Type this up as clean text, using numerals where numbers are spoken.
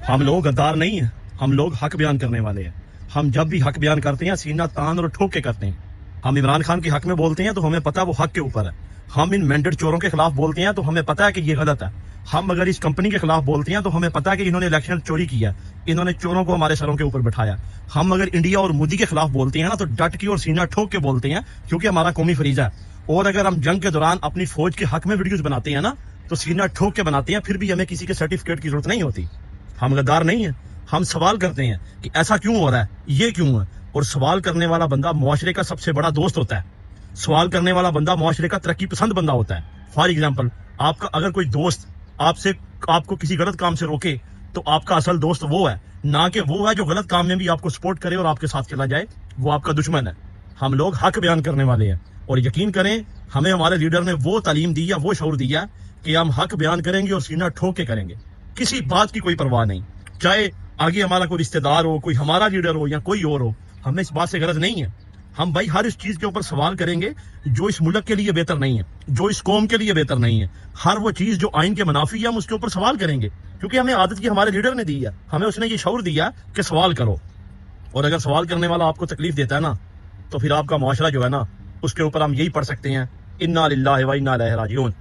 ہم لوگ غدار نہیں ہیں، ہم لوگ حق بیان کرنے والے ہیں. ہم جب بھی حق بیان کرتے ہیں سینہ تان اور ٹھوک کے کرتے ہیں. ہم عمران خان کے حق میں بولتے ہیں تو ہمیں پتہ ہے وہ حق کے اوپر ہے. ہم ان مینڈیٹ چوروں کے خلاف بولتے ہیں تو ہمیں پتہ ہے کہ یہ غلط ہے. ہم اگر اس کمپنی کے خلاف بولتے ہیں تو ہمیں پتہ ہے کہ انہوں نے الیکشن چوری کیا، انہوں نے چوروں کو ہمارے سروں کے اوپر بٹھایا. ہم اگر انڈیا اور مودی کے خلاف بولتے ہیں نا تو ڈٹ کے اور سینہ ٹھوک کے بولتے ہیں، کیونکہ ہمارا قومی فریضہ ہے. اور اگر ہم جنگ کے دوران اپنی فوج کے حق میں ویڈیوز بناتے ہیں نا تو سینہ ٹھوک کے بناتے ہیں، پھر بھی ہمیں کسی کے سرٹیفکیٹ کی ضرورت نہیں ہوتی. ہم غدار نہیں ہیں. ہم سوال کرتے ہیں کہ ایسا کیوں ہو رہا ہے، یہ کیوں ہے. اور سوال کرنے والا بندہ معاشرے کا سب سے بڑا دوست ہوتا ہے. سوال کرنے والا بندہ معاشرے کا ترقی پسند بندہ ہوتا ہے. فار ایگزامپل، آپ کا اگر کوئی دوست آپ کو کسی غلط کام سے روکے تو آپ کا اصل دوست وہ ہے، نہ کہ وہ ہے جو غلط کام میں بھی آپ کو سپورٹ کرے اور آپ کے ساتھ چلا جائے، وہ آپ کا دشمن ہے. ہم لوگ حق بیان کرنے والے ہیں، اور یقین کریں ہمیں ہمارے لیڈر نے وہ تعلیم دی ہے، وہ شعور دیا کہ ہم حق بیان کریں گے اور سینہ ٹھوک کے کریں گے. کسی بات کی کوئی پرواہ نہیں، چاہے آگے ہمارا کوئی رشتہ دار ہو، کوئی ہمارا لیڈر ہو یا کوئی اور ہو. ہمیں اس بات سے غرض نہیں ہے. ہم بھائی ہر اس چیز کے اوپر سوال کریں گے جو اس ملک کے لیے بہتر نہیں ہے، جو اس قوم کے لیے بہتر نہیں ہے. ہر وہ چیز جو آئین کے منافی ہے ہم اس کے اوپر سوال کریں گے، کیونکہ ہمیں عادت کی ہمارے لیڈر نے دی ہے. ہمیں اس نے یہ شعور دیا کہ سوال کرو. اور اگر سوال کرنے والا آپ کو تکلیف دیتا ہے نا تو پھر آپ کا معاشرہ جو ہے نا اس کے اوپر ہم یہی پڑھ سکتے ہیں، انا للہ و انا الیہ راجعون.